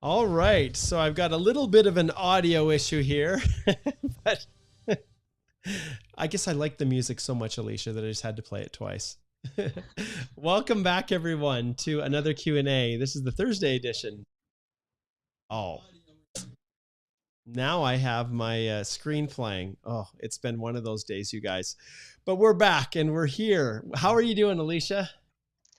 All right, so I've got a little bit of an audio issue here, but I guess I like the music so much, Alicia, that I just had to play it twice. Welcome back, everyone, to another Q&A. This is the Thursday edition. Oh, now I have my screen playing. Oh, it's been one of those days, you guys. But we're back and we're here. How are you doing, Alicia?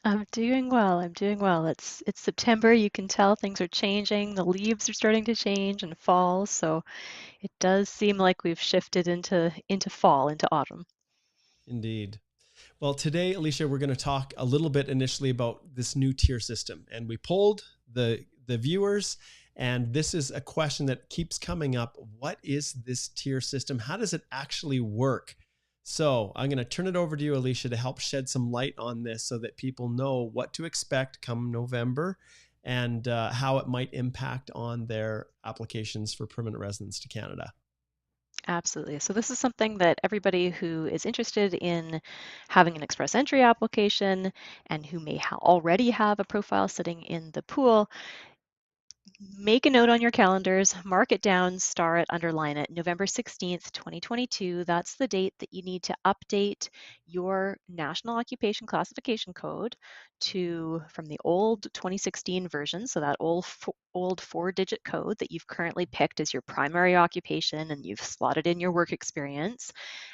I'm doing well. I'm doing well. It's September. You can tell things are changing. The leaves are starting to change and fall, so it does seem like we've shifted into fall, into autumn. Indeed. Well, today, Alicia, we're going to talk a little bit initially about this new tier system. And we polled the viewers, and this is a question that keeps coming up. What is this tier system? How does it actually work? So I'm going to turn it over to you, Alicia, to help shed some light on this so that people know what to expect come November and how it might impact on their applications for permanent residence to Canada. Absolutely. So this is something that everybody who is interested in having an express entry application and who may already have a profile sitting in the pool, make a note on your calendars, mark it down, star it, underline it. November 16th, 2022, that's the date that you need to update your National Occupation Classification Code from the old 2016 version, so that old four-digit code that you've currently picked as your primary occupation and you've slotted in your work experience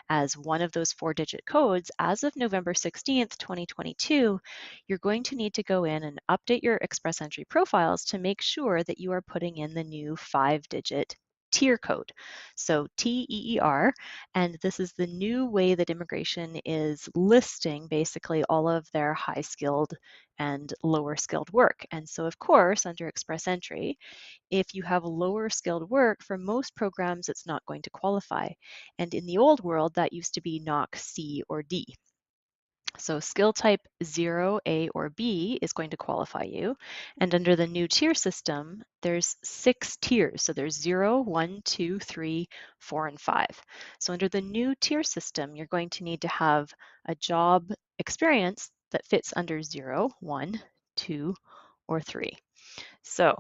as one of those four-digit codes. As of November 16th, 2022, you're going to need to go in and update your express entry profiles to make sure that you are putting in the new five-digit TEER code. So TEER, and this is the new way that immigration is listing basically all of their high skilled and lower skilled work. And so, of course, under express entry, if you have lower skilled work, for most programs, it's not going to qualify. And in the old world, that used to be NOC C or D. So skill type 0, A, or B is going to qualify you. And under the new tier system, there's 6 tiers. So there's 0, 1, 2, 3, 4, and 5. So under the new tier system, you're going to need to have a job experience that fits under 0, 1, 2, or 3. So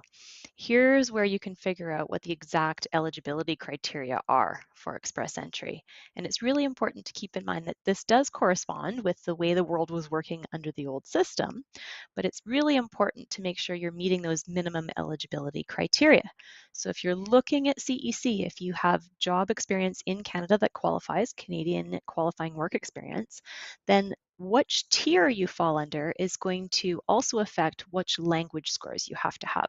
here's where you can figure out what the exact eligibility criteria are for express entry. And it's really important to keep in mind that this does correspond with the way the world was working under the old system, but it's really important to make sure you're meeting those minimum eligibility criteria. So if you're looking at CEC, if you have job experience in Canada that qualifies, Canadian qualifying work experience, then which tier you fall under is going to also affect which language scores you have to have.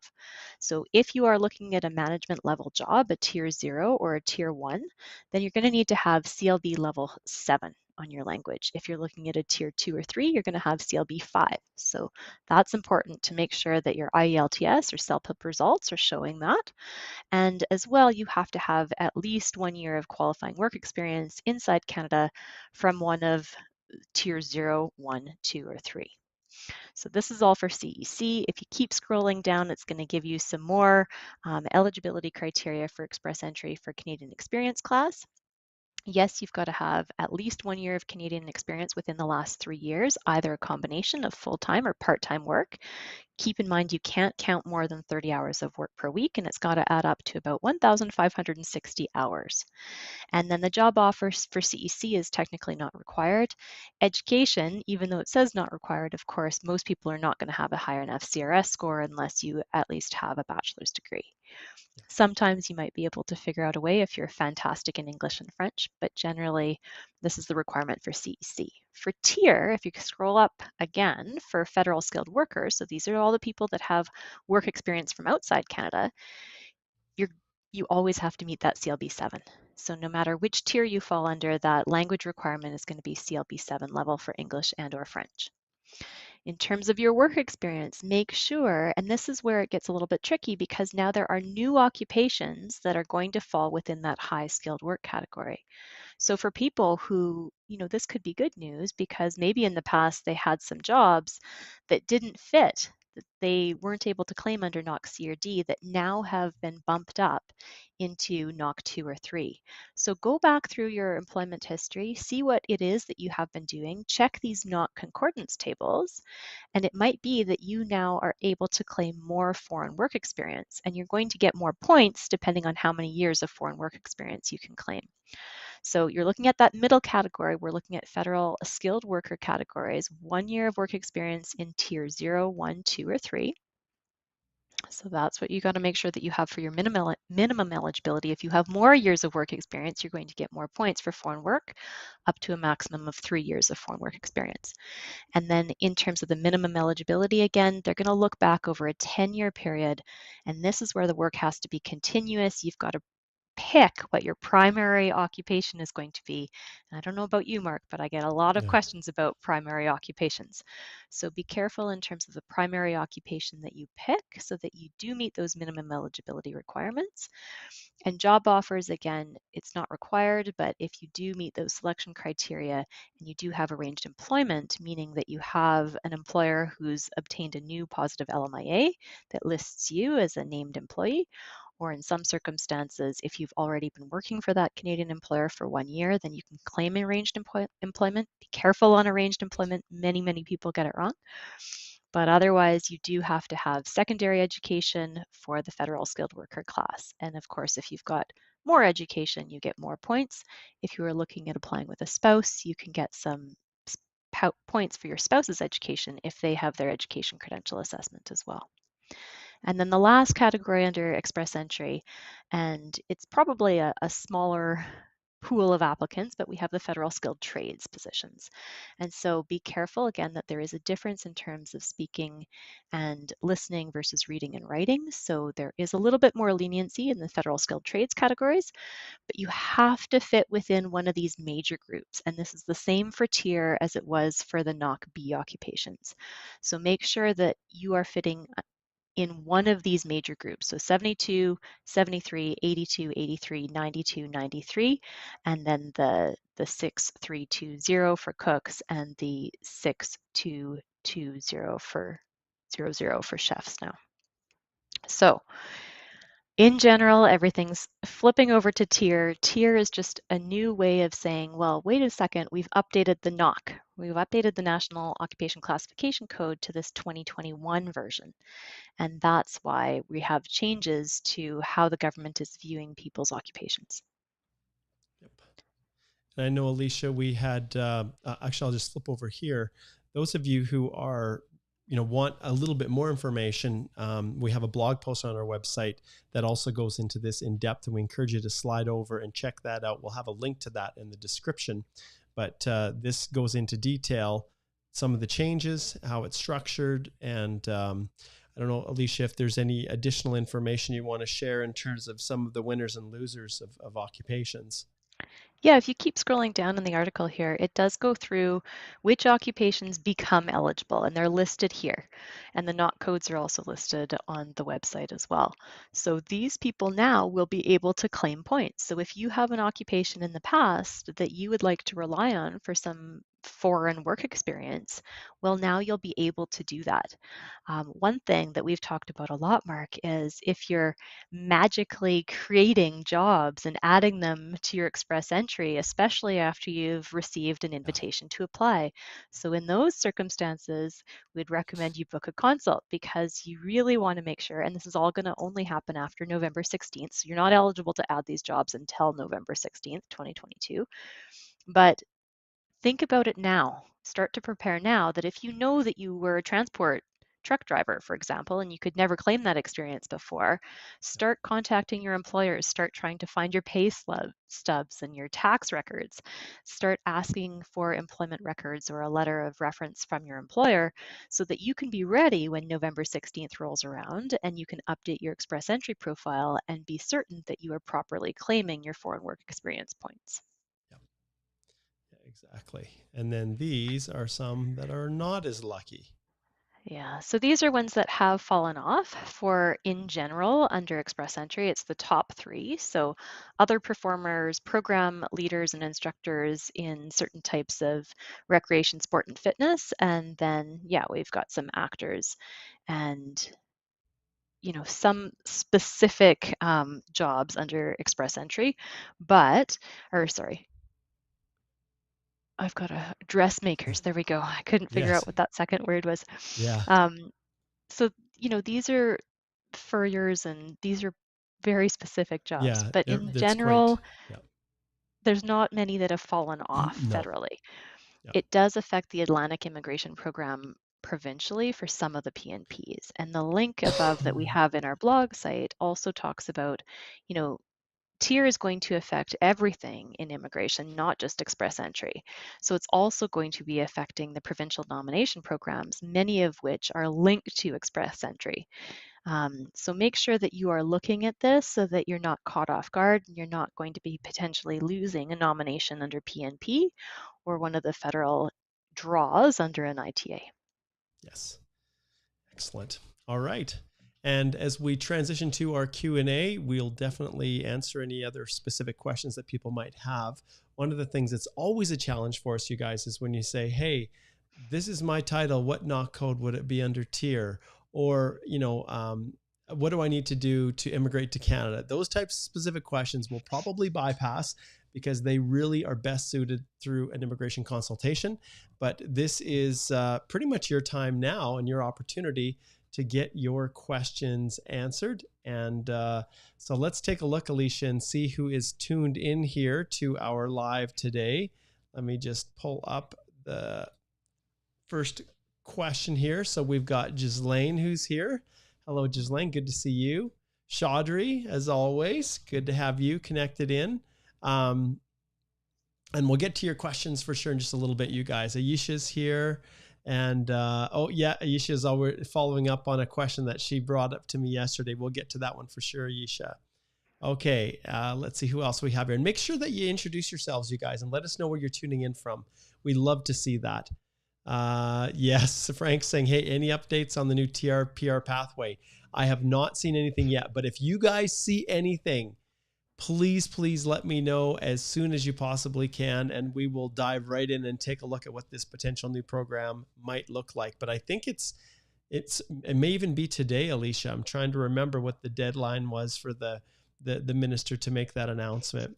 So if you are looking at a management level job, a tier 0 or a tier 1, then you're going to need to have CLB level 7 on your language. If you're looking at a tier 2 or 3, you're going to have CLB 5. So that's important to make sure that your IELTS or CELPIP results are showing that. And as well, you have to have at least 1 year of qualifying work experience inside Canada from one of tier 0, 1, 2, or 3. So this is all for CEC. If you keep scrolling down, it's going to give you some more eligibility criteria for express entry for Canadian experience class. Yes, you've got to have at least 1 year of Canadian experience within the last 3 years, either a combination of full-time or part-time work. Keep in mind you can't count more than 30 hours of work per week, and it's got to add up to about 1,560 hours. And then the job offers for CEC is technically not required. Education, even though it says not required, of course, most people are not going to have a higher enough CRS score unless you at least have a bachelor's degree. Sometimes you might be able to figure out a way if you're fantastic in English and French, but generally this is the requirement for CEC. For TEER, if you scroll up again for federal skilled workers, so these are all the people that have work experience from outside Canada, you're, you always have to meet that CLB 7. So no matter which tier you fall under, that language requirement is going to be CLB 7 level for English and or French. In terms of your work experience, make sure, and this is where it gets a little bit tricky because now there are new occupations that are going to fall within that high skilled work category. So for people who, this could be good news because maybe in the past they had some jobs that didn't fit that they weren't able to claim under NOC C or D that now have been bumped up into NOC 2 or 3. So go back through your employment history, see what it is that you have been doing, check these NOC concordance tables, and it might be that you now are able to claim more foreign work experience, and you're going to get more points depending on how many years of foreign work experience you can claim. So you're looking at that middle category. We're looking at federal skilled worker categories, 1 year of work experience in tier 0, 1, 2, or 3. So that's what you got to make sure that you have for your minimum eligibility. If you have more years of work experience, you're going to get more points for foreign work, up to a maximum of 3 years of foreign work experience. And then in terms of the minimum eligibility, again, they're going to look back over a 10-year period. And this is where the work has to be continuous. You've got to pick what your primary occupation is going to be. And I don't know about you, Mark, but I get a lot of Yeah. questions about primary occupations. So be careful in terms of the primary occupation that you pick so that you do meet those minimum eligibility requirements. And job offers, again, it's not required, but if you do meet those selection criteria and you do have arranged employment, meaning that you have an employer who's obtained a new positive LMIA that lists you as a named employee, or in some circumstances, if you've already been working for that Canadian employer for 1 year, then you can claim arranged employment. Be careful on arranged employment. Many people get it wrong. But otherwise, you do have to have secondary education for the federal skilled worker class. And of course, if you've got more education, you get more points. If you are looking at applying with a spouse, you can get some points for your spouse's education if they have their education credential assessment as well. And then the last category under express entry, and it's probably a smaller pool of applicants, but we have the federal skilled trades positions. And so be careful again that there is a difference in terms of speaking and listening versus reading and writing. So there is a little bit more leniency in the federal skilled trades categories, but you have to fit within one of these major groups. And this is the same for TEER as it was for the NOC B occupations. So make sure that you are fitting in one of these major groups. So 72, 73, 82, 83, 92, 93, and then the 6320 for cooks and the 6220 for 00 for chefs now. So in general, everything's flipping over to TEER. TEER is just a new way of saying, well, wait a second, we've updated the NOC. We've updated the National Occupation Classification Code to this 2021 version. And that's why we have changes to how the government is viewing people's occupations. Yep. And I know, Alicia, we had, actually, I'll just flip over here. Those of you who are, want a little bit more information, we have a blog post on our website that also goes into this in depth, and we encourage you to slide over and check that out. We'll have a link to that in the description, but this goes into detail, some of the changes, how it's structured, and I don't know, Alicia, if there's any additional information you want to share in terms of some of the winners and losers of occupations. Yeah, if you keep scrolling down in the article here, it does go through which occupations become eligible, and they're listed here. And the NOC codes are also listed on the website as well. So these people now will be able to claim points. So if you have an occupation in the past that you would like to rely on for some foreign work experience, well, now you'll be able to do that. One thing that we've talked about a lot, Mark, is if you're magically creating jobs and adding them to your express entry, especially after you've received an invitation to apply. So in those circumstances, we'd recommend you book a consult because you really want to make sure, and this is all going to only happen after November 16th. So you're not eligible to add these jobs until November 16th, 2022. But think about it now. Start to prepare now that if you know that you were a transport truck driver, for example, and you could never claim that experience before, start contacting your employers, start trying to find your pay stubs and your tax records, start asking for employment records or a letter of reference from your employer so that you can be ready when November 16th rolls around and you can update your express entry profile and be certain that you are properly claiming your foreign work experience points. Yeah, exactly. And then these are some that are not as lucky. Yeah, so these are ones that have fallen off. For in general, under Express Entry, it's the top three. So other performers, program leaders and instructors in certain types of recreation, sport, and fitness. And then, yeah, we've got some actors and some specific jobs under Express Entry, or sorry, I've got dressmakers. There we go. I couldn't figure out Yes. what that second word was. Yeah. Um, so, these are furriers and these are very specific jobs, Yeah. but in That's quite, general, yeah. there's not many that have fallen off No. federally. Yeah. It does affect the Atlantic Immigration Program provincially for some of the PNPs. And the link above that we have in our blog site also talks about, you know, TEER is going to affect everything in immigration, not just Express Entry. So it's also going to be affecting the provincial nomination programs, many of which are linked to Express Entry. So make sure that you are looking at this so that you're not caught off guard and you're not going to be potentially losing a nomination under PNP or one of the federal draws under an ITA. Yes. Excellent. All right. And as we transition to our Q&A, we'll definitely answer any other specific questions that people might have. One of the things that's always a challenge for us, you guys, is when you say, hey, this is my title, what knock code would it be under TEER? Or, what do I need to do to immigrate to Canada? Those types of specific questions we'll probably bypass because they really are best suited through an immigration consultation. But this is pretty much your time now and your opportunity to get your questions answered. And so let's take a look, Alicia, and see who is tuned in here to our live today. Let me just pull up the first question here. So we've got Ghislaine who's here. Hello, Ghislaine. Good to see you. Chaudhry, as always, good to have you connected in. And we'll get to your questions for sure in just a little bit, you guys. Aisha's here. And Aisha is already following up on a question that she brought up to me yesterday. We'll get to that one for sure, Aisha. Okay, let's see who else we have here. And make sure that you introduce yourselves, you guys, and let us know where you're tuning in from. We love to see that. Yes, Frank's saying, hey, any updates on the new TR PR pathway? I have not seen anything yet, but if you guys see anything, please let me know as soon as you possibly can, and we will dive right in and take a look at what this potential new program might look like. But I think it may even be today, Alicia. I'm trying to remember what the deadline was for the minister to make that announcement.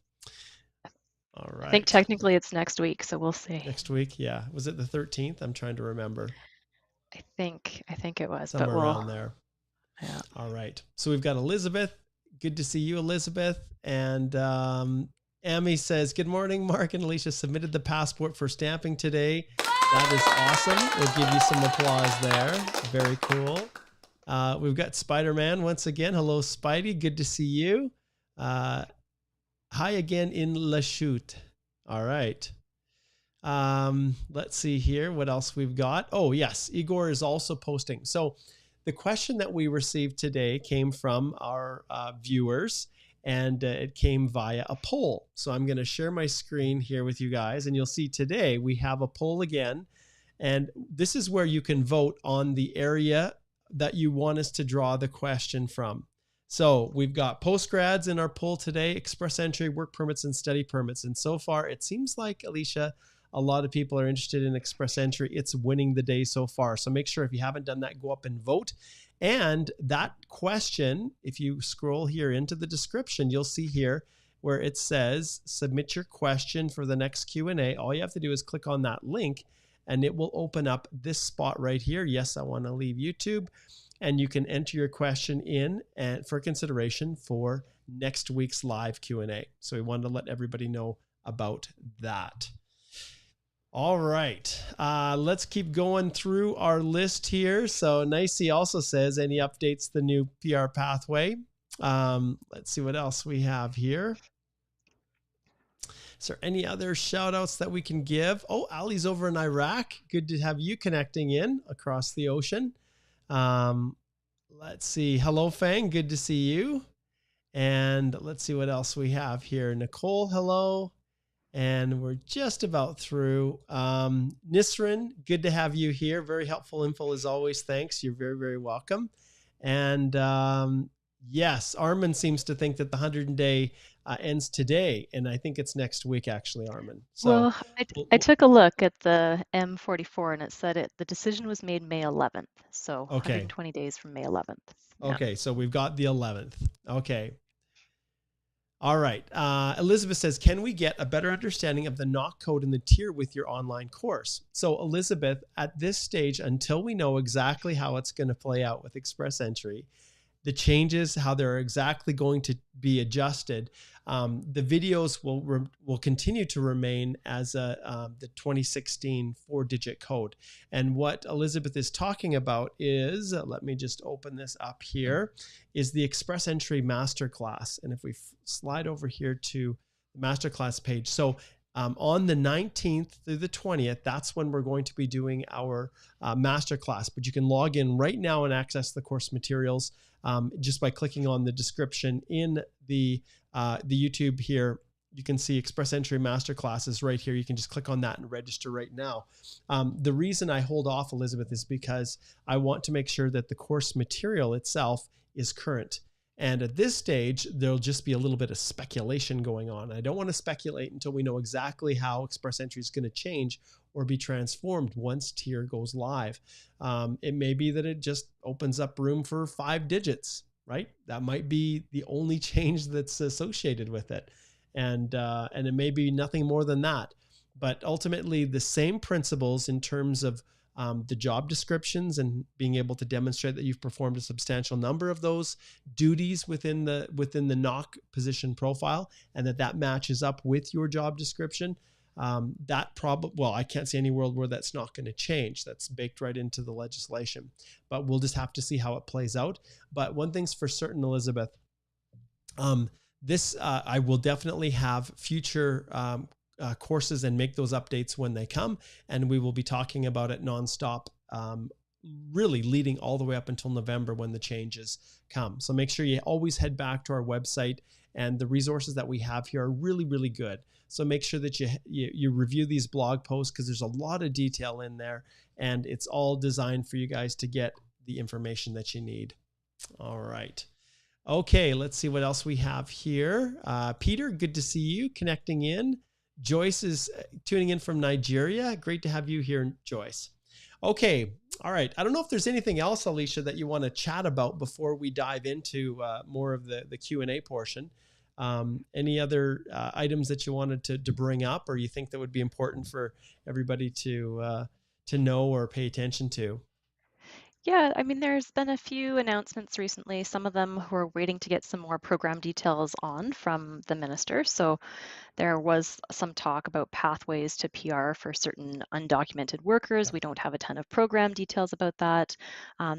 All right. I think technically it's next week, so we'll see. Next week, yeah. Was it the 13th? I'm trying to remember. I think it was, somewhere around there. Yeah. All right. So we've got Elizabeth. Good to see you, Elizabeth. And Amy says, good morning, Mark and Alicia submitted the passport for stamping today. That is awesome. We'll give you some applause there. Very cool. We've got Spider-Man once again. Hello, Spidey. Good to see you. Hi again in Lachute. All right. Let's see here what else we've got. Oh, yes. Igor is also posting. So the question that we received today came from our viewers, and it came via a poll. So I'm going to share my screen here with you guys, and you'll see today we have a poll again. And this is where you can vote on the area that you want us to draw the question from. So we've got postgrads in our poll today, express entry, work permits, and study permits. And so far, it seems like, Alicia, a lot of people are interested in express entry. It's winning the day so far. So make sure if you haven't done that, go up and vote. And that question, if you scroll here into the description, you'll see here where it says, submit your question for the next Q&A. All you have to do is click on that link and it will open up this spot right here. Yes, I want to leave YouTube. And you can enter your question in and for consideration for next week's live Q&A. So we wanted to let everybody know about that. All right, let's keep going through our list here. So Nicey also says, any updates to the new PR pathway? Let's see what else we have here. Is there any other shout outs that we can give? Oh, Ali's over in Iraq. Good to have you connecting in across the ocean. Let's see. Hello, Fang. Good to see you. And let's see what else we have here. Nicole, hello. And we're just about through. Nisrin, good to have you here. Very helpful info as always. Thanks. You're very, very welcome. And yes, Armin seems to think that the 100-day ends today. And I think it's next week, actually, Armin. So Well, I took a look at the M44 and it said the decision was made May 11th. So okay. 120 days from May 11th. Yeah. Okay. So we've got the 11th. Okay. All right. Elizabeth says, can we get a better understanding of the NOC code and the TEER with your online course? So Elizabeth, at this stage, until we know exactly how it's going to play out with Express Entry, the changes, how they're exactly going to be adjusted. The videos will continue to remain as the 2016 4-digit code. And what Elizabeth is talking about is, let me just open this up here, is the Express Entry Masterclass. And if we slide over here to the Masterclass page. So on the 19th through the 20th, that's when we're going to be doing our masterclass. But you can log in right now and access the course materials just by clicking on the description in the YouTube here. You can see Express Entry Masterclasses right here. You can just click on that and register right now. The reason I hold off, Elizabeth, is because I want to make sure that the course material itself is current. And at this stage, there'll just be a little bit of speculation going on. I don't want to speculate until we know exactly how Express Entry is going to change or be transformed once TEER goes live. It may be that it just opens up room for 5 digits, right? That might be the only change that's associated with it. And it may be nothing more than that. But ultimately, the same principles in terms of the job descriptions and being able to demonstrate that you've performed a substantial number of those duties within the NOC position profile, and that matches up with your job description. I can't see any world where that's not going to change. That's baked right into the legislation, but we'll just have to see how it plays out. But one thing's for certain, Elizabeth, I will definitely have future courses and make those updates when they come. And we will be talking about it nonstop, really leading all the way up until November when the changes come. So make sure you always head back to our website, and the resources that we have here are really, really good. So make sure that you review these blog posts, because there's a lot of detail in there, and it's all designed for you guys to get the information that you need. All right. Okay, let's see what else we have here. Peter, good to see you connecting in. Joyce is tuning in from Nigeria. Great to have you here, Joyce. Okay, all right. I don't know if there's anything else, Alicia, that you want to chat about before we dive into more of the Q&A portion. Any other items that you wanted to bring up, or you think that would be important for everybody to know or pay attention to? Yeah, I mean, there's been a few announcements recently. Some of them we're waiting to get some more program details on from the minister. So there was some talk about pathways to PR for certain undocumented workers. Yeah. We don't have a ton of program details about that.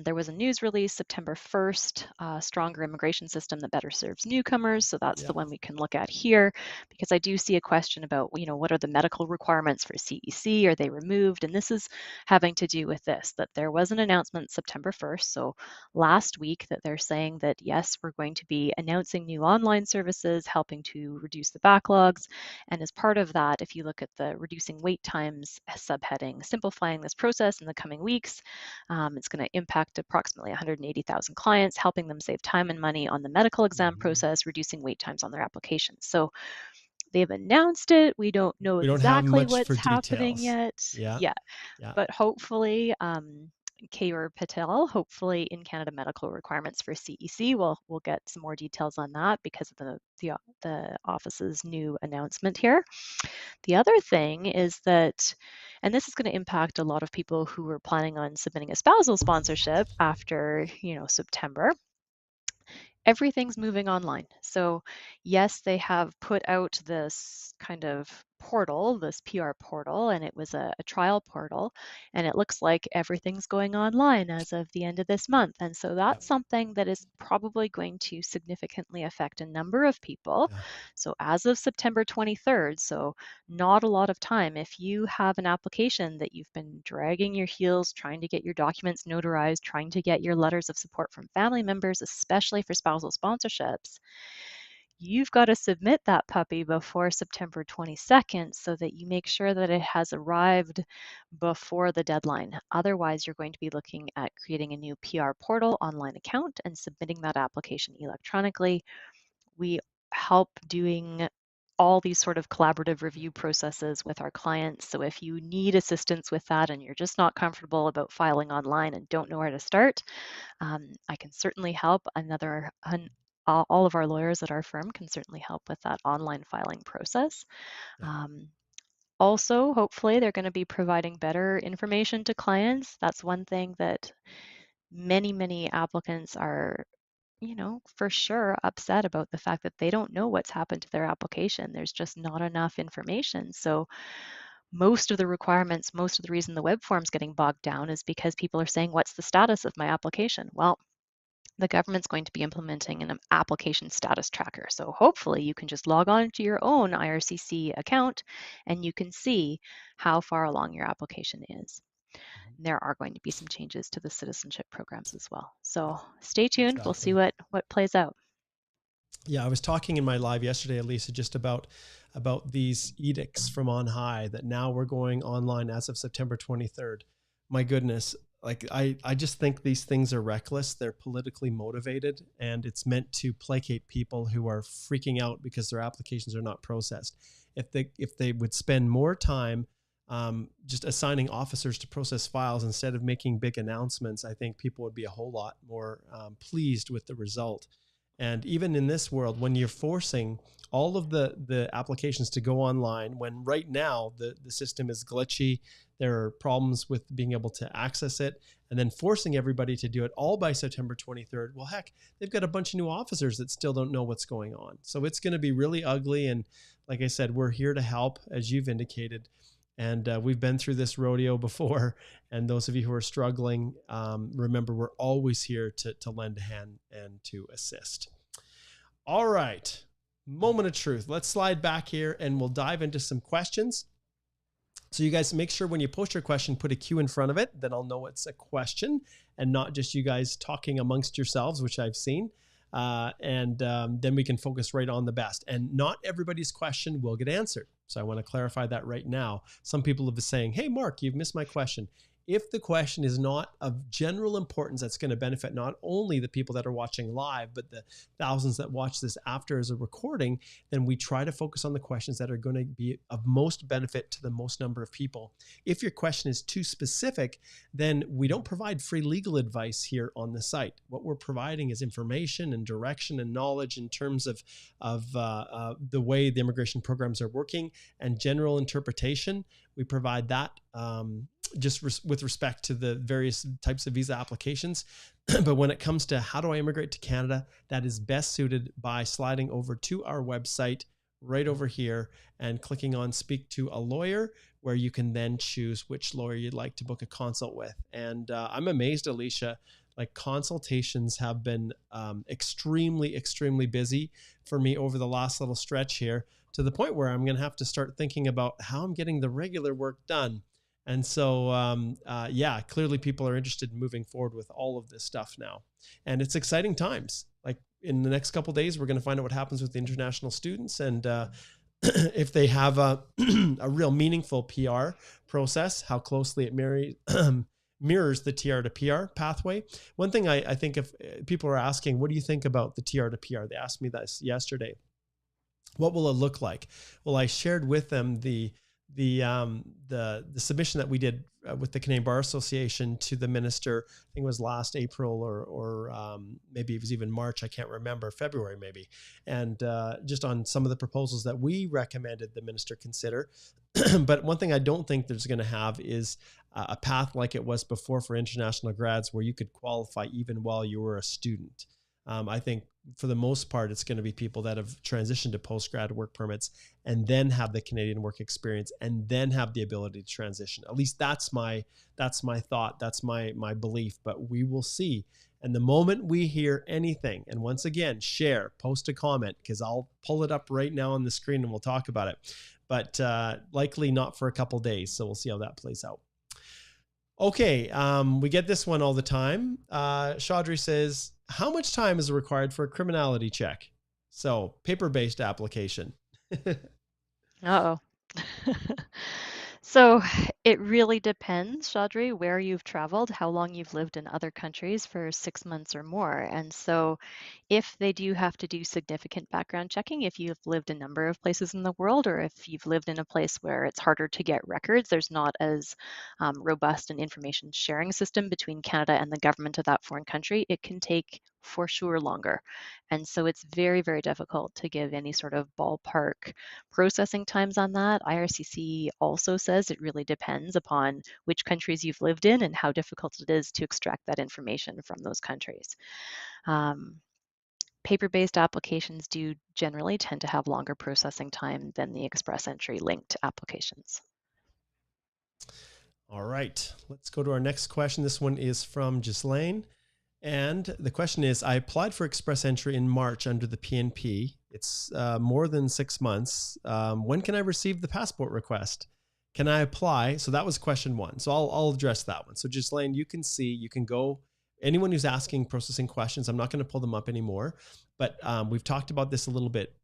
There was a news release September 1st, stronger immigration system that better serves newcomers. So that's the one we can look at here, because I do see a question about, what are the medical requirements for CEC? Are they removed? And this is having to do with this, that there was an announcement September 1st, so last week, that they're saying that, yes, we're going to be announcing new online services, helping to reduce the backlogs. And as part of that, if you look at the reducing wait times subheading, simplifying this process in the coming weeks, it's going to impact approximately 180,000 clients, helping them save time and money on the medical exam process, reducing wait times on their applications. So they've announced it. We don't know exactly what's happening yet. Yeah. But hopefully, Kayur Patel, hopefully in Canada medical requirements for CEC. We'll get some more details on that because of the office's new announcement here. The other thing is that, and this is going to impact a lot of people who are planning on submitting a spousal sponsorship after, September. Everything's moving online. So yes, they have put out this kind of portal, this PR portal, and it was a trial portal, and it looks like everything's going online as of the end of this month. And so that's something that is probably going to significantly affect a number of people. So as of September 23rd, so not a lot of time, if you have an application that you've been dragging your heels trying to get your documents notarized, trying to get your letters of support from family members, especially for spousal sponsorships, you've got to submit that puppy before September 22nd so that you make sure that it has arrived before the deadline. Otherwise, you're going to be looking at creating a new PR portal online account and submitting that application electronically. We help doing all these sort of collaborative review processes with our clients. So if you need assistance with that and you're just not comfortable about filing online and don't know where to start, I can certainly help. All of our lawyers at our firm can certainly help with that online filing process. Yeah. Also, hopefully, they're going to be providing better information to clients. That's one thing that many applicants are, for sure upset about, the fact that they don't know what's happened to their application. There's just not enough information. So most of the requirements, most of the reason the web form's getting bogged down is because people are saying, what's the status of my application? Well, the government's going to be implementing an application status tracker. So hopefully you can just log on to your own IRCC account and you can see how far along your application is. And there are going to be some changes to the citizenship programs as well. So stay tuned. Exactly. We'll see what plays out. Yeah, I was talking in my live yesterday, Elisa, just about these edicts from on high that now we're going online as of September 23rd. My goodness, like I just think these things are reckless. They're politically motivated, and it's meant to placate people who are freaking out because their applications are not processed. If they would spend more time just assigning officers to process files instead of making big announcements, I think people would be a whole lot more pleased with the result. And even in this world, when you're forcing all of the applications to go online, when right now the system is glitchy, there are problems with being able to access it, and then forcing everybody to do it all by September 23rd, well, heck, they've got a bunch of new officers that still don't know what's going on. So it's going to be really ugly. And like I said, we're here to help, as you've indicated. And we've been through this rodeo before. And those of you who are struggling, remember, we're always here to lend a hand and to assist. All right. Moment of truth. Let's slide back here and we'll dive into some questions. So you guys make sure when you post your question, put a Q in front of it. Then I'll know it's a question and not just you guys talking amongst yourselves, which I've seen. Then we can focus right on the best. And not everybody's question will get answered. So I want to clarify that right now. Some people have been saying, hey, Mark, you've missed my question. If the question is not of general importance, that's going to benefit not only the people that are watching live, but the thousands that watch this after as a recording, then we try to focus on the questions that are going to be of most benefit to the most number of people. If your question is too specific, then we don't provide free legal advice here on the site. What we're providing is information and direction and knowledge in terms of the way the immigration programs are working and general interpretation. We provide that with respect to the various types of visa applications. But when it comes to how do I immigrate to Canada, that is best suited by sliding over to our website right over here and clicking on Speak to a Lawyer, where you can then choose which lawyer you'd like to book a consult with. And I'm amazed, Alicia, like consultations have been extremely busy for me over the last little stretch here, to the point where I'm going to have to start thinking about how I'm getting the regular work done. And so, clearly people are interested in moving forward with all of this stuff now. And it's exciting times. Like in the next couple of days, we're going to find out what happens with the international students and if they have a real meaningful PR process, how closely it mirrors the TR to PR pathway. One thing I think if people are asking, what do you think about the TR to PR? They asked me this yesterday. What will it look like? Well, I shared with them the submission that we did with the Canadian Bar Association to the minister. I think it was last April or maybe it was even March. I can't remember, February maybe. And just on some of the proposals that we recommended the minister consider. But one thing I don't think there's going to have is a path like it was before for international grads, where you could qualify even while you were a student. I think for the most part, it's going to be people that have transitioned to postgrad work permits and then have the Canadian work experience and then have the ability to transition. At least that's my thought. That's my belief, but we will see. And the moment we hear anything, and once again, share, post a comment, because I'll pull it up right now on the screen and we'll talk about it, but likely not for a couple days. So we'll see how that plays out. Okay, we get this one all the time. Chaudhry says, how much time is required for a criminality check? So paper-based application. Uh-oh. So it really depends, Chaudhry, where you've traveled, how long you've lived in other countries for 6 months or more. And so if they do have to do significant background checking, if you've lived a number of places in the world, or if you've lived in a place where it's harder to get records, there's not as robust an information sharing system between Canada and the government of that foreign country, it can take for sure longer. And so it's very, very difficult to give any sort of ballpark processing times on that. IRCC also says it really depends upon which countries you've lived in and how difficult it is to extract that information from those countries. Paper-based applications do generally tend to have longer processing time than the express entry linked applications. All right, let's go to our next question. This one is from Ghislaine. And the question is, I applied for express entry in March under the PNP. It's more than 6 months. When can I receive the passport request? Can I apply? So that was question one. So I'll address that one. So Ghislaine, you can see, you can go, anyone who's asking processing questions, I'm not going to pull them up anymore, but we've talked about this a little bit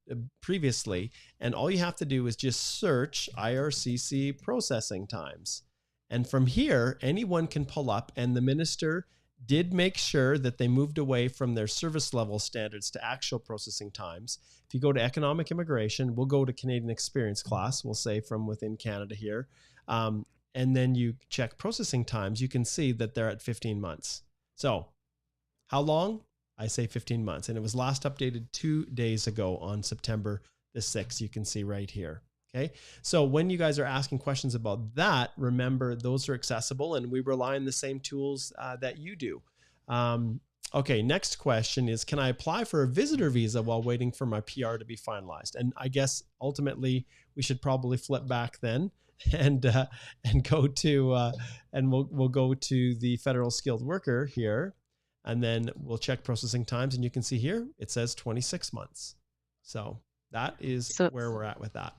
previously. And all you have to do is just search IRCC processing times. And from here, anyone can pull up, and the minister did make sure that they moved away from their service level standards to actual processing times. If you go to economic immigration, we'll go to Canadian experience class, we'll say from within Canada here. And then you check processing times, you can see that they're at 15 months. So how long? I say 15 months. And it was last updated 2 days ago on September the 6th. You can see right here. Okay, so when you guys are asking questions about that, remember those are accessible and we rely on the same tools that you do. Okay, next question is, can I apply for a visitor visa while waiting for my PR to be finalized? And I guess ultimately we should probably flip back then and go to, and we'll go to the federal skilled worker here, and then we'll check processing times, and you can see here, it says 26 months. So that is where we're at with that.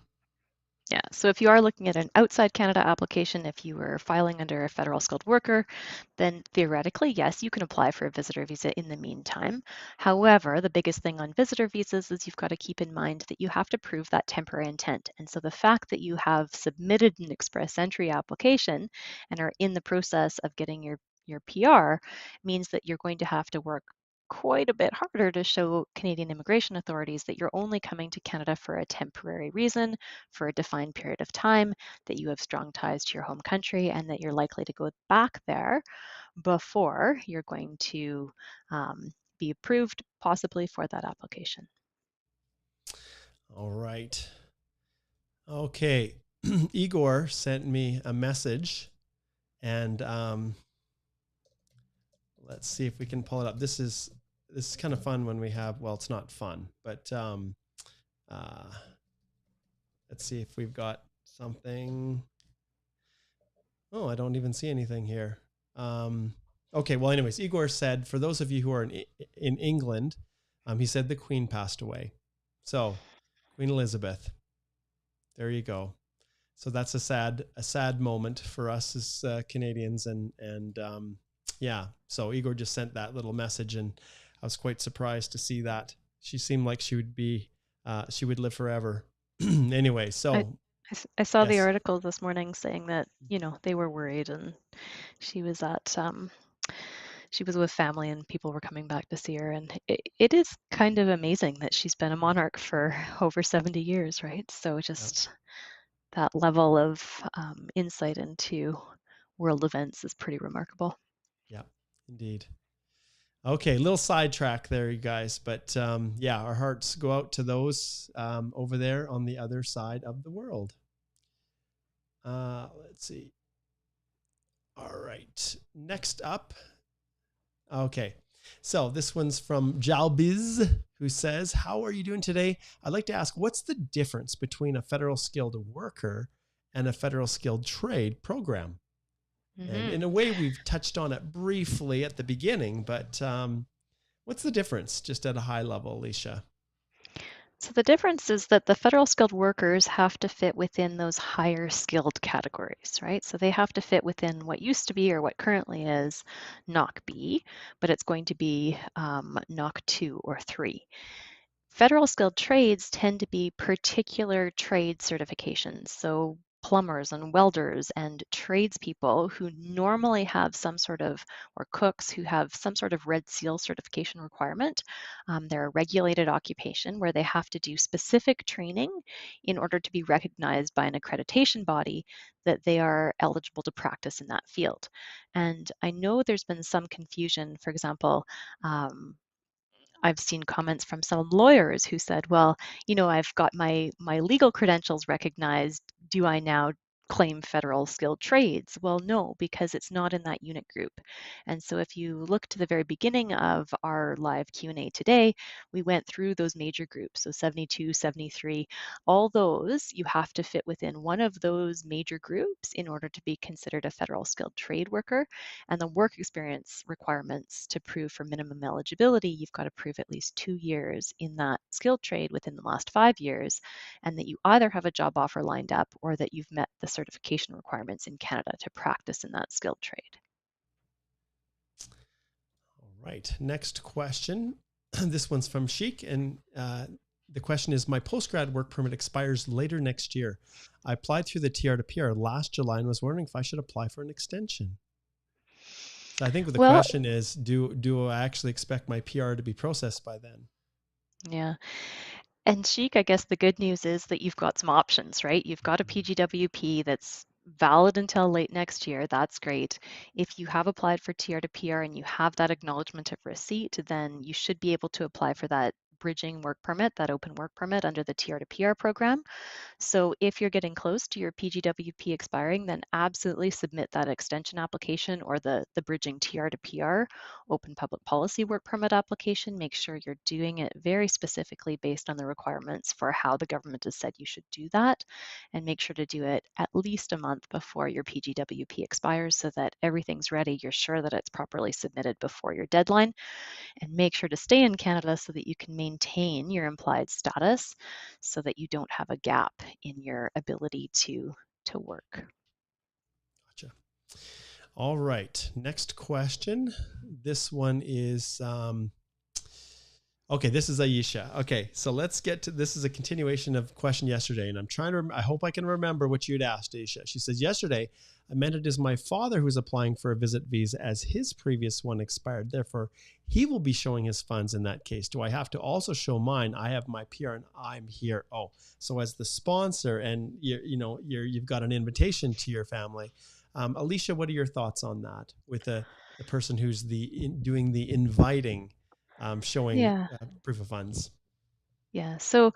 Yeah, so if you are looking at an outside Canada application, if you were filing under a federal skilled worker, then theoretically, yes, you can apply for a visitor visa in the meantime. However, the biggest thing on visitor visas is you've got to keep in mind that you have to prove that temporary intent. And so the fact that you have submitted an express entry application and are in the process of getting your PR means that you're going to have to work quite a bit harder to show Canadian immigration authorities that you're only coming to Canada for a temporary reason, for a defined period of time, that you have strong ties to your home country, and that you're likely to go back there before you're going to be approved possibly for that application. All right. Okay. Igor sent me a message, and let's see if we can pull it up. This is kind of fun when we have, well, it's not fun, but let's see if we've got something. Oh, I don't even see anything here. Okay, well, anyways, Igor said, for those of you who are in England, he said the Queen passed away. So Queen Elizabeth, there you go. So that's a sad moment for us as Canadians. And yeah, so Igor just sent that little message, and I was quite surprised to see that. She seemed like she would live forever. Anyway, so I saw the article this morning saying that, they were worried, and she was she was with family and people were coming back to see her. And it is kind of amazing that she's been a monarch for over 70 years, right? So just that level of insight into world events is pretty remarkable. Yeah, indeed. Okay, little sidetrack there, you guys. But yeah, our hearts go out to those over there on the other side of the world. Let's see. All right, next up. Okay, so this one's from Jalbiz, who says, how are you doing today? I'd like to ask, what's the difference between a federal skilled worker and a federal skilled trade program? Mm-hmm. And in a way, we've touched on it briefly at the beginning, but what's the difference just at a high level, Alicia? So the difference is that the federal skilled workers have to fit within those higher skilled categories, right? So they have to fit within what used to be, or what currently is, NOC B, but it's going to be NOC 2 or 3. Federal skilled trades tend to be particular trade certifications. So plumbers and welders and tradespeople who normally have some sort of, or cooks who have some sort of Red Seal certification requirement. They're a regulated occupation where they have to do specific training in order to be recognized by an accreditation body that they are eligible to practice in that field. And I know there's been some confusion, for example, I've seen comments from some lawyers who said, well, I've got my legal credentials recognized. Do I now claim federal skilled trades? Well, no, because it's not in that unit group. And so if you look to the very beginning of our live Q&A today, we went through those major groups. So 72, 73, all those, you have to fit within one of those major groups in order to be considered a federal skilled trade worker. And the work experience requirements to prove for minimum eligibility, you've got to prove at least 2 years in that skilled trade within the last 5 years, and that you either have a job offer lined up or that you've met the certification requirements in Canada to practice in that skilled trade. All right, next question. This one's from Sheik, and the question is, my postgrad work permit expires later next year. I applied through the TEER to PR last July and was wondering if I should apply for an extension. So I think the question is, do I actually expect my PR to be processed by then? Yeah. And Sheik, I guess the good news is that you've got some options, right? You've got a PGWP that's valid until late next year. That's great. If you have applied for TR to PR and you have that acknowledgement of receipt, then you should be able to apply for that bridging work permit, that open work permit under the TR to PR program. So if you're getting close to your PGWP expiring, then absolutely submit that extension application or the bridging TR to PR open public policy work permit application. Make sure you're doing it very specifically based on the requirements for how the government has said you should do that. And make sure to do it at least a month before your PGWP expires so that everything's ready. You're sure that it's properly submitted before your deadline. And make sure to stay in Canada so that you can maintain your implied status so that you don't have a gap in your ability to work. Gotcha. All right, next question. This one is, okay, this is Aisha. Okay, so let's get to, this is a continuation of question yesterday, and I'm trying to, I hope I can remember what you'd asked, Aisha. She says, yesterday, I meant it is my father who's applying for a visit visa as his previous one expired. Therefore, he will be showing his funds in that case. Do I have to also show mine? I have my PR and I'm here. Oh, so as the sponsor and you've got an invitation to your family. Alicia, what are your thoughts on that with the person who's doing the inviting, showing proof of funds? Yeah. So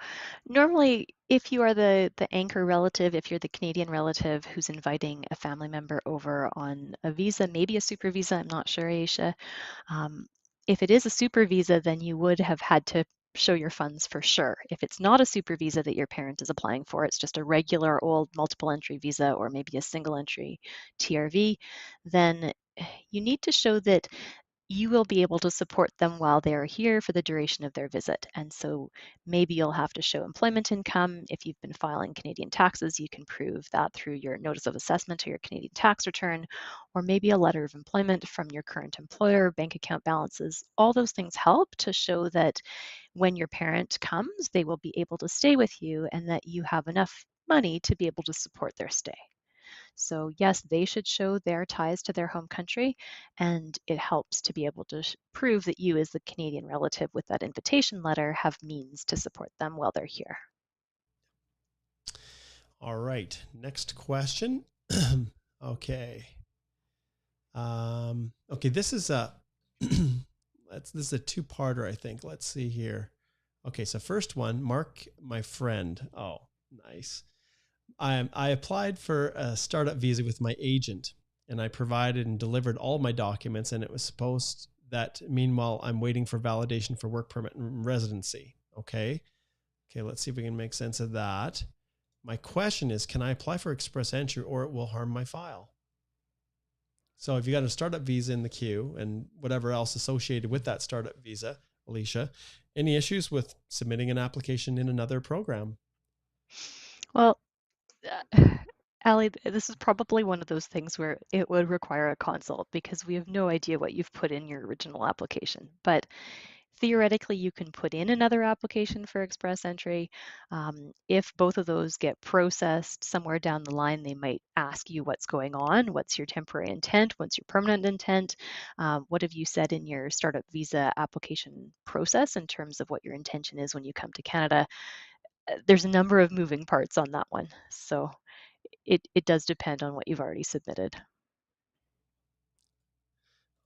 normally, if you are the anchor relative, if you're the Canadian relative who's inviting a family member over on a visa, maybe a super visa, I'm not sure, Aisha. If it is a super visa, then you would have had to show your funds for sure. If it's not a super visa that your parent is applying for, it's just a regular old multiple entry visa or maybe a single entry TRV, then you need to show that you will be able to support them while they are here for the duration of their visit. And so maybe you'll have to show employment income. If you've been filing Canadian taxes, you can prove that through your notice of assessment or your Canadian tax return, or maybe a letter of employment from your current employer, bank account balances. All those things help to show that when your parent comes, they will be able to stay with you and that you have enough money to be able to support their stay. So yes, they should show their ties to their home country, and it helps to be able to prove that you as the Canadian relative with that invitation letter have means to support them while they're here. All right, next question. Okay. Okay, this is a this is a two-parter, I think. Let's see here. Okay, so first one, Mark, my friend. Oh, nice. I applied for a startup visa with my agent, and I provided and delivered all my documents, and it was supposed that meanwhile I'm waiting for validation for work permit and residency. Okay, let's see if we can make sense of that. My question is, can I apply for express entry or it will harm my file? So if you got a startup visa in the queue and whatever else associated with that startup visa, Alicia, any issues with submitting an application in another program? Well, Ali, this is probably one of those things where it would require a consult because we have no idea what you've put in your original application. But theoretically, you can put in another application for express entry. If both of those get processed somewhere down the line, they might ask you what's going on, what's your temporary intent, what's your permanent intent, what have you said in your startup visa application process in terms of what your intention is when you come to Canada. There's a number of moving parts on that one. So it does depend on what you've already submitted.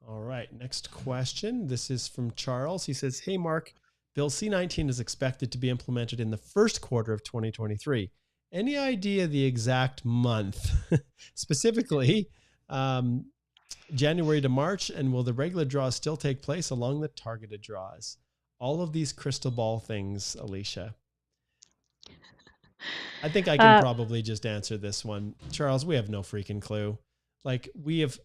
All right, next question. This is from Charles. He says, "Hey Mark, Bill C-19 is expected to be implemented in the first quarter of 2023. Any idea the exact month? Specifically, January to March, and will the regular draws still take place along the targeted draws?" All of these crystal ball things, Alicia. I think I can probably just answer this one. Charles, we have no freaking clue. Like we've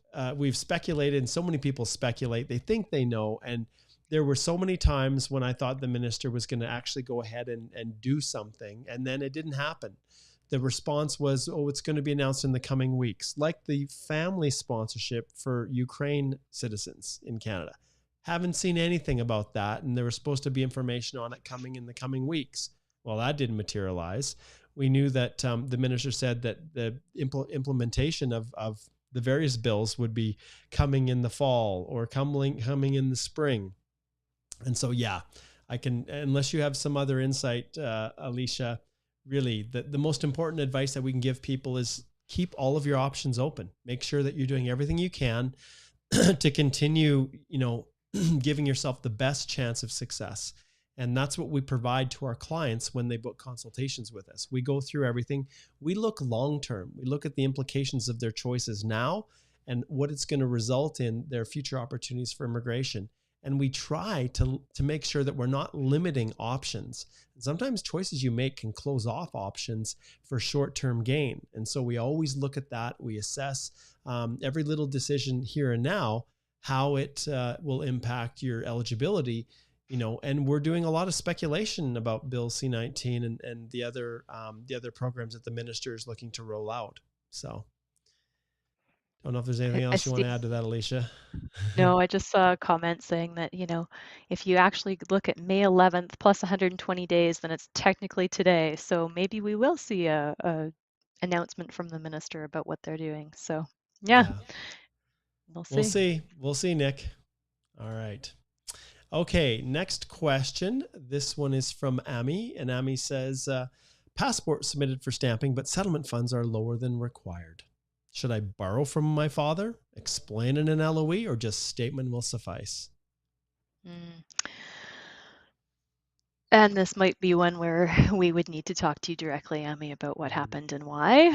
speculated, and so many people speculate. They think they know. And there were so many times when I thought the minister was going to actually go ahead and do something, and then it didn't happen. The response was, oh, it's going to be announced in the coming weeks, like the family sponsorship for Ukraine citizens in Canada. Haven't seen anything about that, and there was supposed to be information on it coming in the coming weeks. Well, that didn't materialize. We knew that the minister said that the implementation of the various bills would be coming in the fall or coming in the spring. And so, yeah, I can, unless you have some other insight, Alicia, really the most important advice that we can give people is keep all of your options open. Make sure that you're doing everything you can to continue, giving yourself the best chance of success. And that's what we provide to our clients when they book consultations with us. We go through everything. We look long-term. We look at the implications of their choices now and what it's going to result in their future opportunities for immigration. And we try to make sure that we're not limiting options. And sometimes choices you make can close off options for short-term gain. And so we always look at that. We assess every little decision here and now, how it will impact your eligibility. And we're doing a lot of speculation about Bill C-19 and the other programs that the minister is looking to roll out. So I don't know if there's anything else you want to add to that, Alicia. No, I just saw a comment saying that, if you actually look at May 11th plus 120 days, then it's technically today. So maybe we will see a announcement from the minister about what they're doing. So yeah. We'll see. We'll see, Nick. All right. Okay, next question. This one is from Amy, and Amy says, passport submitted for stamping, but settlement funds are lower than required. Should I borrow from my father, explain in an LOE, or just statement will suffice? And this might be one where we would need to talk to you directly, Amy, about what happened and why,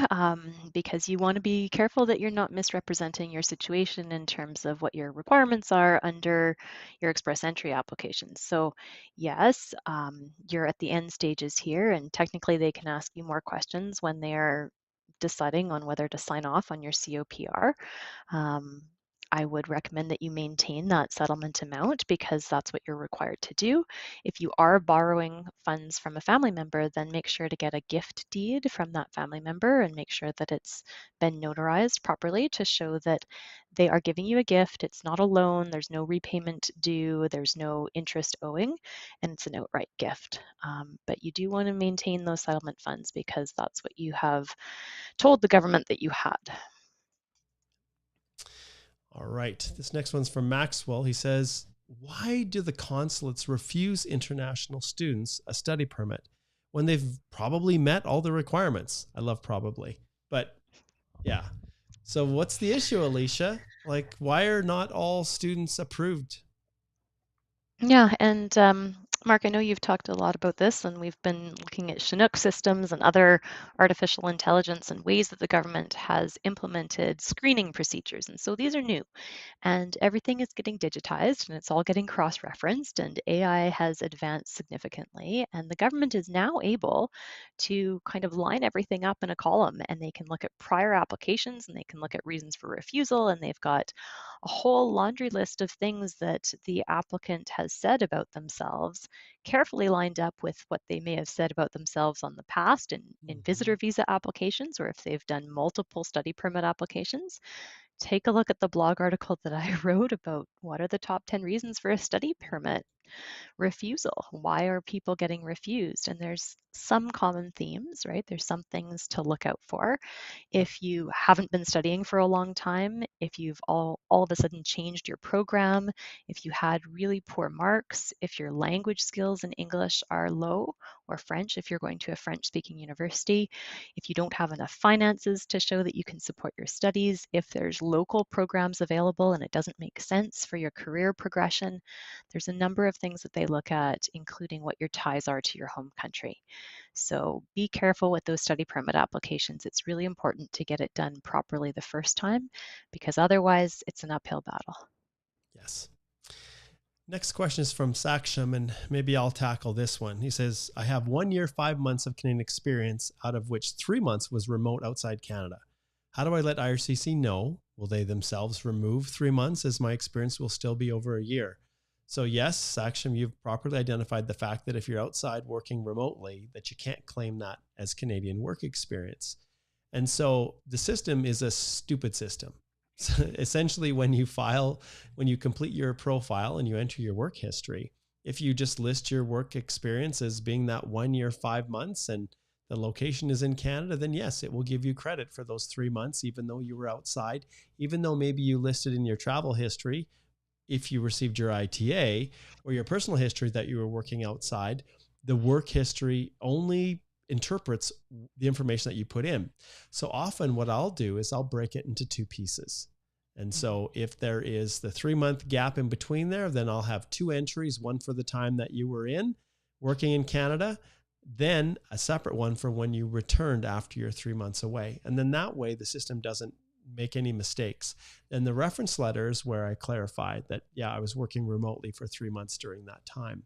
because you want to be careful that you're not misrepresenting your situation in terms of what your requirements are under your express entry applications. So yes, you're at the end stages here, and technically they can ask you more questions when they are deciding on whether to sign off on your COPR. I would recommend that you maintain that settlement amount because that's what you're required to do. If you are borrowing funds from a family member, then make sure to get a gift deed from that family member and make sure that it's been notarized properly to show that they are giving you a gift. It's not a loan, there's no repayment due, there's no interest owing, and it's an outright gift. But you do want to maintain those settlement funds because that's what you have told the government that you had. All right. This next one's from Maxwell. He says, why do the consulates refuse international students a study permit when they've probably met all the requirements? I love probably, but yeah. So what's the issue, Alicia? Like, why are not all students approved? Yeah, and Mark, I know you've talked a lot about this, and we've been looking at Chinook systems and other artificial intelligence and ways that the government has implemented screening procedures. And so these are new, and everything is getting digitized and it's all getting cross-referenced, and AI has advanced significantly. And the government is now able to kind of line everything up in a column, and they can look at prior applications and they can look at reasons for refusal, and they've got a whole laundry list of things that the applicant has said about themselves, carefully lined up with what they may have said about themselves on the past in visitor visa applications, or if they've done multiple study permit applications. Take a look at the blog article that I wrote about what are the top 10 reasons for a study permit. Refusal. Why are people getting refused? And there's some common themes, right? There's some things to look out for. Yep. If you haven't been studying for a long time, if you've all of a sudden changed your program, if you had really poor marks, if your language skills in English are low, or French, if you're going to a French speaking university, if you don't have enough finances to show that you can support your studies, if there's local programs available and it doesn't make sense for your career progression, there's a number of things that they look at, including what your ties are to your home country. So be careful with those study permit applications. It's really important to get it done properly the first time, because otherwise it's an uphill battle. Yes. Next question is from Saksham, and maybe I'll tackle this one. He says, I have 1 year, 5 months of Canadian experience, out of which 3 months was remote outside Canada. How do I let IRCC know? Will they themselves remove 3 months, as my experience will still be over a year? So yes, Saksham, you've properly identified the fact that if you're outside working remotely, that you can't claim that as Canadian work experience. And so the system is a stupid system. So essentially, when you complete your profile and you enter your work history, if you just list your work experience as being that 1 year, 5 months, and the location is in Canada, then yes, it will give you credit for those 3 months, even though you were outside, even though maybe you listed in your travel history, if you received your ITA or your personal history that you were working outside, the work history only interprets the information that you put in. So often what I'll do is I'll break it into 2 pieces. And so if there is the 3-month gap in between there, then I'll have 2 entries, one for the time that you were in working in Canada, then a separate one for when you returned after your 3 months away. And then that way the system doesn't make any mistakes. And the reference letters where I clarified that, yeah, I was working remotely for 3 months during that time.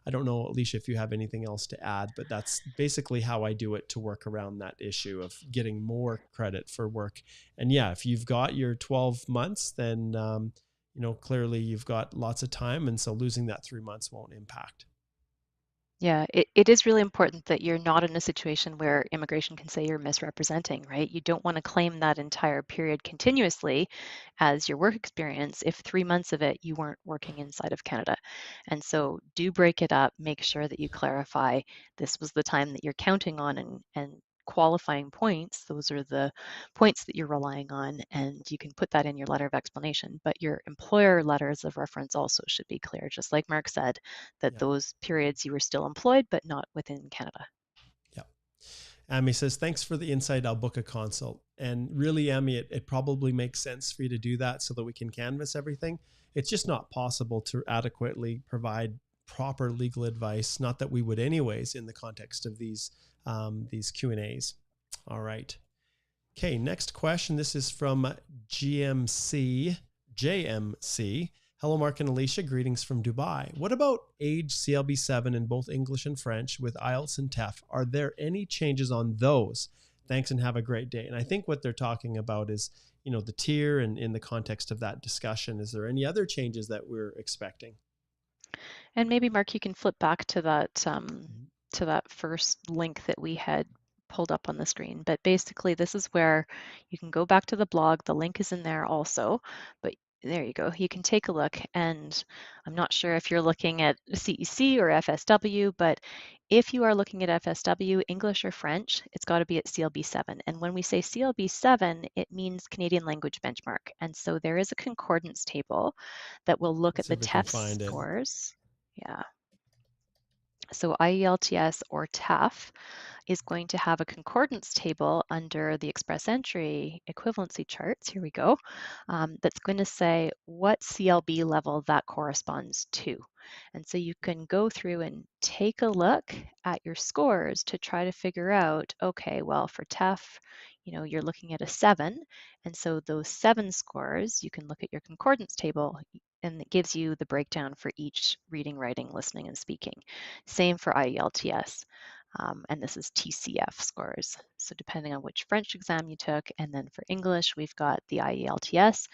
I don't know, Alicia, if you have anything else to add, but that's basically how I do it to work around that issue of getting more credit for work. And yeah, if you've got your 12 months, then, clearly you've got lots of time. And so losing that 3 months won't impact. Yeah, it is really important that you're not in a situation where immigration can say you're misrepresenting, right? You don't want to claim that entire period continuously as your work experience if 3 months of it you weren't working inside of Canada. And so do break it up, make sure that you clarify this was the time that you're counting on, and qualifying points, those are the points that you're relying on, and you can put that in your letter of explanation. But your employer letters of reference also should be clear, just like Mark said, that Yeah. those periods you were still employed, but not within Canada. Yeah. Amy says, thanks for the insight. I'll book a consult. And really, Amy, it probably makes sense for you to do that so that we can canvass everything. It's just not possible to adequately provide proper legal advice. Not that we would anyways in the context of these Q&As. All right. Okay, next question. This is from JMC. Hello, Mark and Alicia. Greetings from Dubai. What about age CLB7 in both English and French with IELTS and TEF? Are there any changes on those? Thanks and have a great day. And I think what they're talking about is, the TEER, and in the context of that discussion, is there any other changes that we're expecting? And maybe Mark, you can flip back to that first link that we had pulled up on the screen. But basically, this is where you can go back to the blog. The link is in there also, but there you go. You can take a look, and I'm not sure if you're looking at CEC or FSW, but if you are looking at FSW, English or French, it's got to be at CLB7. And when we say CLB7, it means Canadian Language Benchmark. And so there is a concordance table that will look Let's at see the if we can TEF find it. scores. Yeah. So IELTS or TEF is going to have a concordance table under the express entry equivalency charts. Here we go. That's going to say what CLB level that corresponds to. And so you can go through and take a look at your scores to try to figure out, okay, well, for TEF, you're looking at a 7. And so those 7 scores, you can look at your concordance table, and it gives you the breakdown for each reading, writing, listening, and speaking. Same for IELTS. And this is TCF scores. So depending on which French exam you took, and then for English, we've got the IELTS.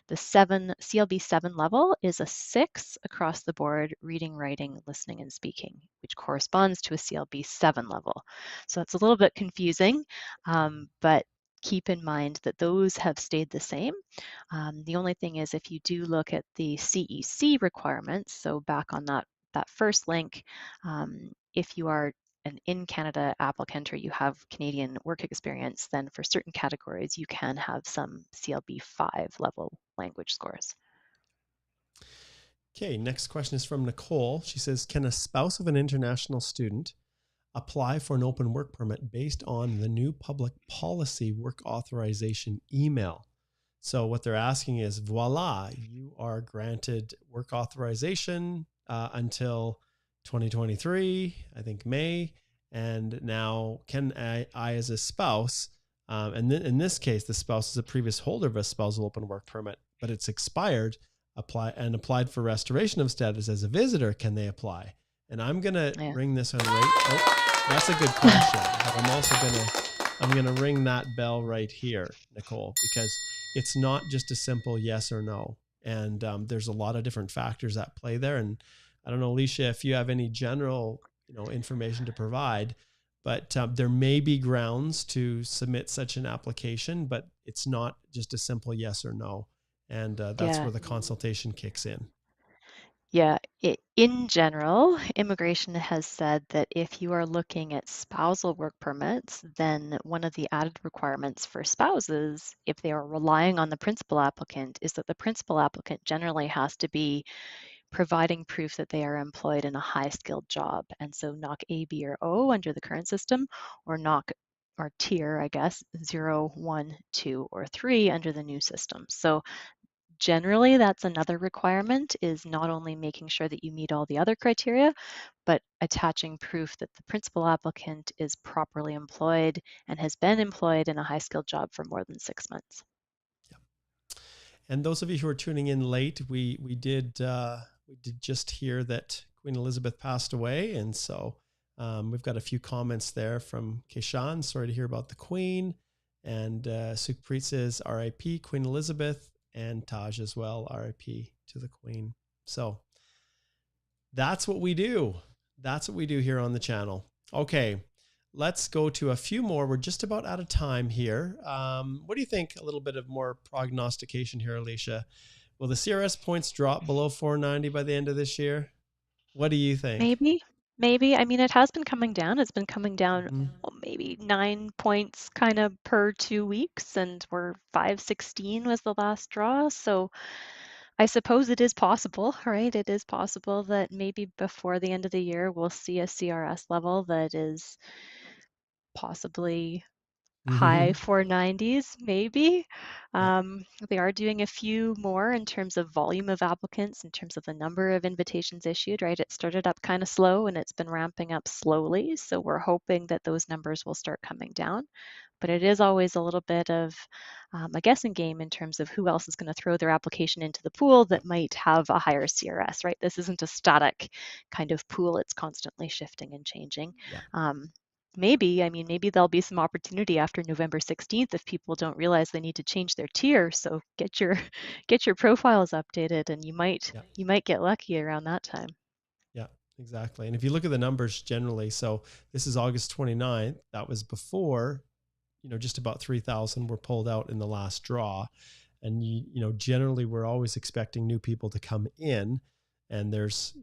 The CLB7 level is a 6 across the board, reading, writing, listening, and speaking, which corresponds to a CLB7 level. So it's a little bit confusing, but keep in mind that those have stayed the same. The only thing is if you do look at the CEC requirements, so back on that that first link, if you are an in-Canada applicant or you have Canadian work experience, then for certain categories, you can have some CLB 5 level language scores. Okay, next question is from Nicole. She says, can a spouse of an international student apply for an open work permit based on the new public policy work authorization email? So what they're asking is, voila, you are granted work authorization until 2023, I think May. And now can I as a spouse, and in this case, the spouse is a previous holder of a spousal open work permit, but it's expired, applied for restoration of status as a visitor, can they apply? And I'm going to ring this on right. Oh, that's a good question. But I'm also going to ring that bell right here, Nicole, because it's not just a simple yes or no. And there's a lot of different factors at play there. And I don't know, Alicia, if you have any general, information to provide, but there may be grounds to submit such an application, but it's not just a simple yes or no. And that's where the consultation kicks in. Yeah, in general, immigration has said that if you are looking at spousal work permits, then one of the added requirements for spouses, if they are relying on the principal applicant, is that the principal applicant generally has to be providing proof that they are employed in a high-skilled job. And so knock A, B, or O under the current system, or knock or TEER, I guess, 0, 1, 2, or 3 under the new system. So generally, that's another requirement, is not only making sure that you meet all the other criteria, but attaching proof that the principal applicant is properly employed and has been employed in a high-skilled job for more than 6 months. Yep. And those of you who are tuning in late, we did just hear that Queen Elizabeth passed away, and so we've got a few comments there from Keshan. Sorry to hear about the Queen, and Sukhpreet says R.I.P. Queen Elizabeth, and Taj as well, R.I.P. to the Queen. So that's what we do. That's what we do here on the channel. Okay, let's go to a few more. We're just about out of time here. What do you think? A little bit of more prognostication here, Alicia. Will the CRS points drop below 490 by the end of this year? What do you think? Maybe. I mean, it has been coming down. It's been coming down maybe 9 points kind of per 2 weeks, and we're 516 was the last draw. So I suppose it is possible, right? It is possible that maybe before the end of the year, we'll see a CRS level that is possibly high 490s, maybe. Yep. They are doing a few more in terms of volume of applicants, in terms of the number of invitations issued, right? It started up kind of slow and it's been ramping up slowly. So we're hoping that those numbers will start coming down. But it is always a little bit of a guessing game in terms of who else is going to throw their application into the pool that might have a higher CRS, right? This isn't a static kind of pool. It's constantly shifting and changing. Yeah. Maybe there'll be some opportunity after November 16th if people don't realize they need to change their tier. So get your profiles updated, and you might get lucky around that time. Yeah, exactly. And if you look at the numbers generally, so this is August 29th. That was before, just about 3,000 were pulled out in the last draw. And, generally we're always expecting new people to come in, and there's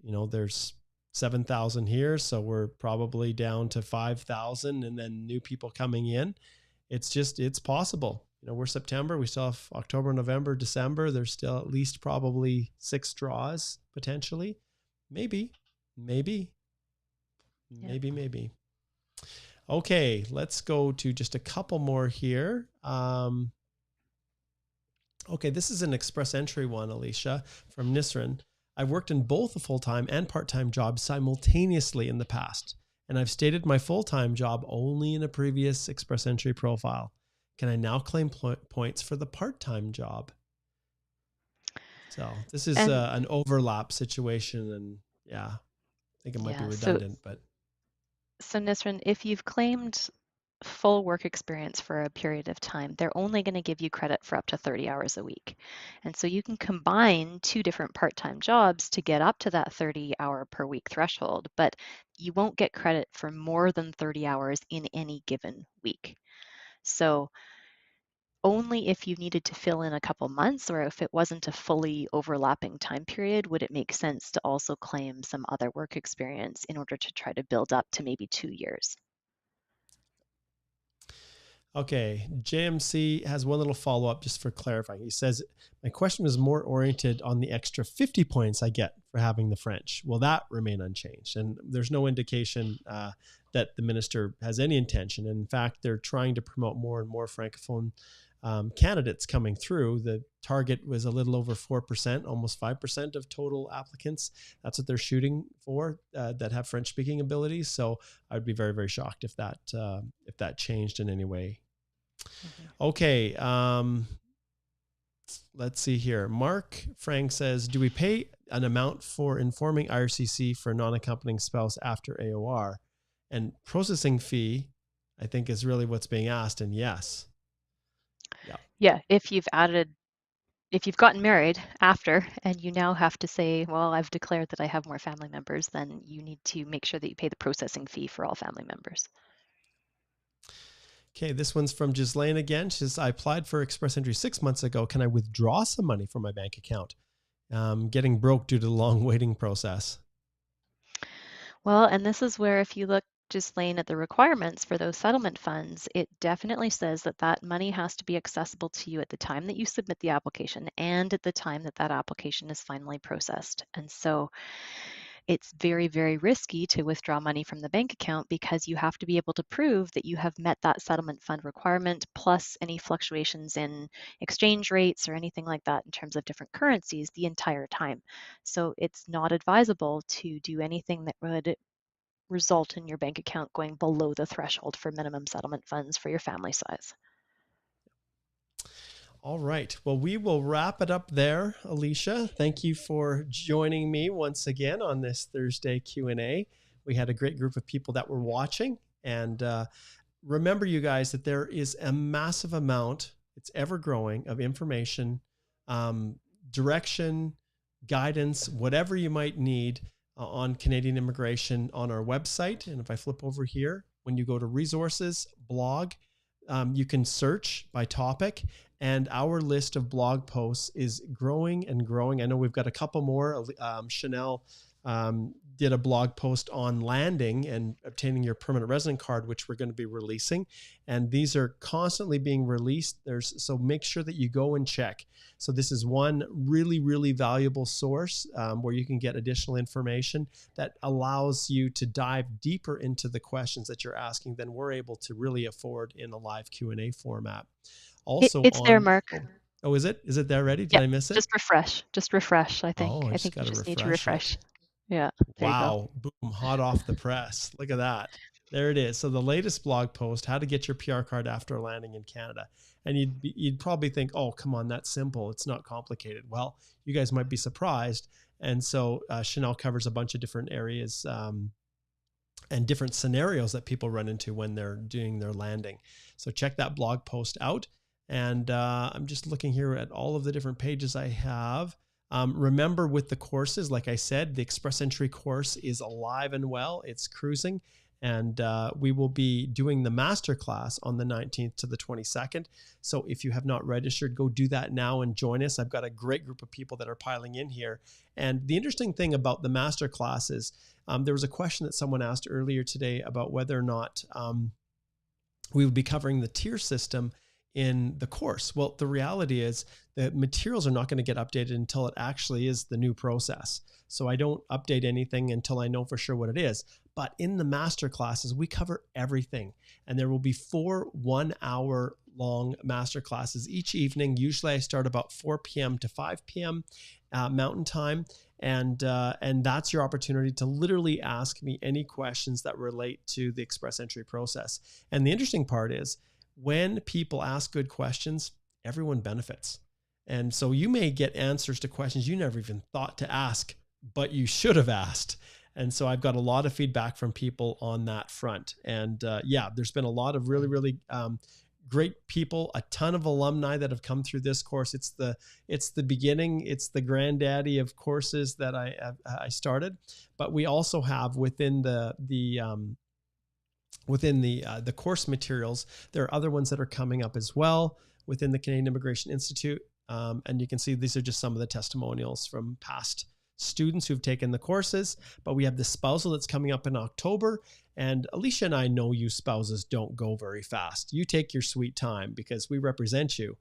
7,000 here. So we're probably down to 5,000 and then new people coming in. It's possible. We're September, we still have October, November, December. There's still at least probably 6 draws potentially. Maybe. Okay, let's go to just a couple more here. Okay, this is an express entry one, Alicia, from Nisrin. I've worked in both a full-time and part-time job simultaneously in the past, and I've stated my full-time job only in a previous express entry profile. Can I now claim points for the part-time job? So this is an overlap situation, and I think it might be redundant, but. So Nisrin, if you've claimed full work experience for a period of time, they're only going to give you credit for up to 30 hours a week. And so you can combine 2 different part-time jobs to get up to that 30-hour per week threshold, but you won't get credit for more than 30 hours in any given week. So only if you needed to fill in a couple months, or if it wasn't a fully overlapping time period, would it make sense to also claim some other work experience in order to try to build up to maybe 2 years. Okay, JMC has one little follow-up just for clarifying. He says, my question was more oriented on the extra 50 points I get for having the French. Will that remain unchanged? And there's no indication that the minister has any intention. In fact, they're trying to promote more and more Francophone candidates coming through. The target was a little over 4%, almost 5% of total applicants. That's what they're shooting for, that have French speaking abilities. So I'd be very, very shocked if that changed in any way. Okay. Let's see here. Mark Frank says, do we pay an amount for informing IRCC for non-accompanying spouse after AOR? And processing fee, I think, is really what's being asked. And yes. Yeah, if you've gotten married after and you now have to say, well, I've declared that I have more family members, then you need to make sure that you pay the processing fee for all family members. Okay, this one's from Ghislaine again. She says, I applied for Express Entry 6 months ago. Can I withdraw some money from my bank account? Getting broke due to the long waiting process. Well, and this is where, if you look, Ghislaine, at the requirements for those settlement funds, it definitely says that that money has to be accessible to you at the time that you submit the application and at the time that that application is finally processed. And so it's very, very risky to withdraw money from the bank account, because you have to be able to prove that you have met that settlement fund requirement, plus any fluctuations in exchange rates or anything like that in terms of different currencies the entire time. So it's not advisable to do anything that would result in your bank account going below the threshold for minimum settlement funds for your family size. All right. Well, we will wrap it up there, Alicia. Thank you for joining me once again on this Thursday Q&A. We had a great group of people that were watching. And remember, you guys, that there is a massive amount, it's ever growing, of information, direction, guidance, whatever you might need on Canadian immigration on our website. And if I flip over here, when you go to resources, blog, you can search by topic, and our list of blog posts is growing and growing. I know we've got a couple more. Chanel did a blog post on landing and obtaining your permanent resident card, which we're going to be releasing. And these are constantly being released. So make sure that you go and check. So this is one really, really valuable source where you can get additional information that allows you to dive deeper into the questions that you're asking than we're able to really afford in a live Q&A format. Also, it's there, Mark. Oh, is it? Is it there ready? Did yeah, I miss it? Just refresh. I think. Oh, I think you just need to refresh. It. Yeah. Wow. Boom. Hot off the press. Look at that. There it is. So the latest blog post, how to get your PR card after landing in Canada. And you'd probably think, oh, come on, that's simple. It's not complicated. Well, you guys might be surprised. And so Chanel covers a bunch of different areas and different scenarios that people run into when they're doing their landing. So check that blog post out. And I'm just looking here at all of the different pages I have. Remember, with the courses, like I said, the Express Entry course is alive and well. It's cruising. And we will be doing the masterclass on the 19th to the 22nd. So if you have not registered, go do that now and join us. I've got a great group of people that are piling in here. And the interesting thing about the masterclass is there was a question that someone asked earlier today about whether or not we would be covering the TEER system in the course. Well, the reality is the materials are not going to get updated until it actually is the new process. So I don't update anything until I know for sure what it is. But in the master classes, we cover everything. And there will be 4 1-hour long master classes each evening. Usually I start about 4 p.m. to 5 p.m. Mountain time. And that's your opportunity to literally ask me any questions that relate to the Express Entry process. And the interesting part is, when people ask good questions, everyone benefits. And so you may get answers to questions you never even thought to ask, but you should have asked. And so I've got a lot of feedback from people on that front. And yeah, there's been a lot of really, really great people, a ton of alumni that have come through this course. It's the beginning. It's the granddaddy of courses that I started. But we also have within the course materials, there are other ones that are coming up as well. within the Canadian Immigration Institute. And you can see these are just some of the testimonials from past students who've taken the courses. But we have the spousal that's coming up in October. And Alicia and I know you spouses don't go very fast. You take your sweet time because we represent you.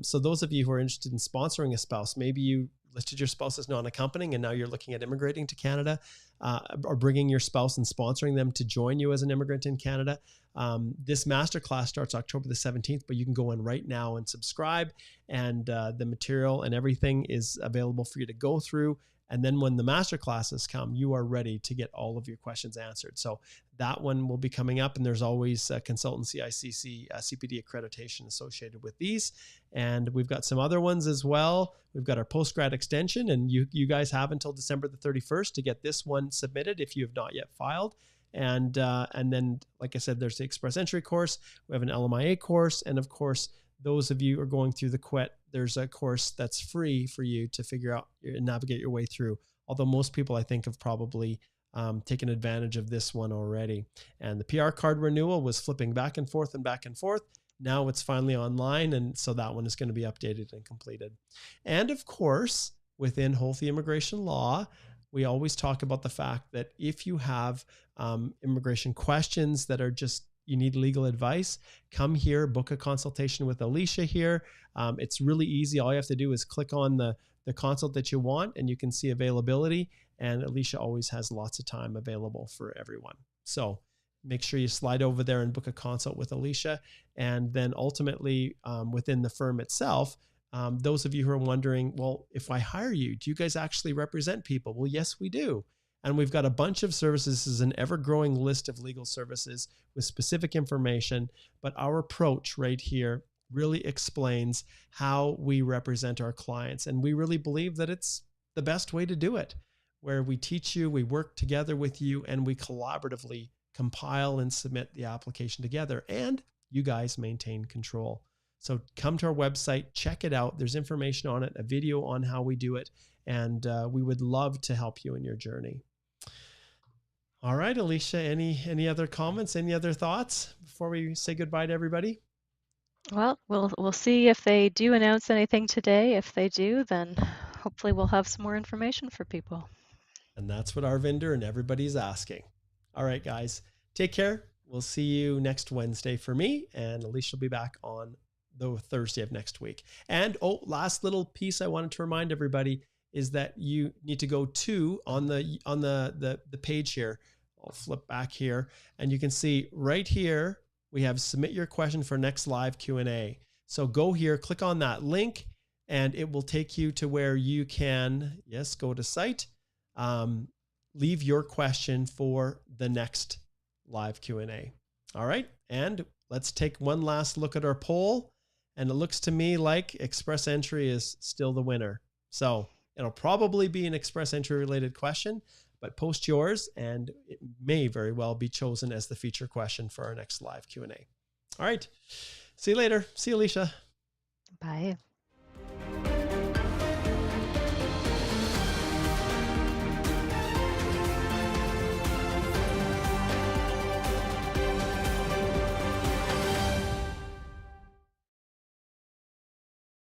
So those of you who are interested in sponsoring a spouse, maybe you listed your spouse as non-accompanying and now you're looking at immigrating to Canada, or bringing your spouse and sponsoring them to join you as an immigrant in Canada. This masterclass starts October the 17th, but you can go in right now and subscribe, and the material and everything is available for you to go through. And then when the master classes come, you are ready to get all of your questions answered. So that one will be coming up, and there's always consultancy, ICC, CPD accreditation associated with these. And we've got some other ones as well. We've got our post-grad extension, and you guys have until December the 31st to get this one submitted if you have not yet filed. And then, like I said, there's the express entry course. We have an LMIA course. And of course, those of you who are going through the QUET, there's a course that's free for you to figure out and navigate your way through. Although most people, I think, have probably taken advantage of this one already. And the PR card renewal was flipping back and forth and back and forth. Now it's finally online. And so that one is going to be updated and completed. And of course, within Holthe Immigration Law, we always talk about the fact that if you have immigration questions that are just, you need legal advice, come here, book a consultation with Alicia here. It's really easy. All you have to do is click on the consult that you want, and you can see availability. And Alicia always has lots of time available for everyone. So make sure you slide over there and book a consult with Alicia. And then ultimately within the firm itself, those of you who are wondering, well, if I hire you, do you guys actually represent people? Well, yes, we do. And we've got a bunch of services. This is an ever-growing list of legal services with specific information. But our approach right here really explains how we represent our clients. And we really believe that it's the best way to do it, where we teach you, we work together with you, and we collaboratively compile and submit the application together. And you guys maintain control. So come to our website, check it out. There's information on it, a video on how we do it. And we would love to help you in your journey. All right, Alicia, any other comments, any other thoughts before we say goodbye to everybody? Well, we'll see if they do announce anything today. If they do, then hopefully we'll have some more information for people. And that's what our vendor and everybody's asking. All right, guys, take care. We'll see you next Wednesday for me, and Alicia will be back on the Thursday of next week. And last little piece I wanted to remind everybody is that you need to go to on the page here. I'll flip back here, and you can see right here we have submit your question for next live Q&A. So go here, click on that link, and it will take you to where you can, yes, go to site, leave your question for the next live Q&A. All right, and let's take one last look at our poll. And it looks to me like express entry is still the winner. So it'll probably be an express entry related question, but post yours and it may very well be chosen as the feature question for our next live Q&A. All right. See you later. See you, Alicia. Bye.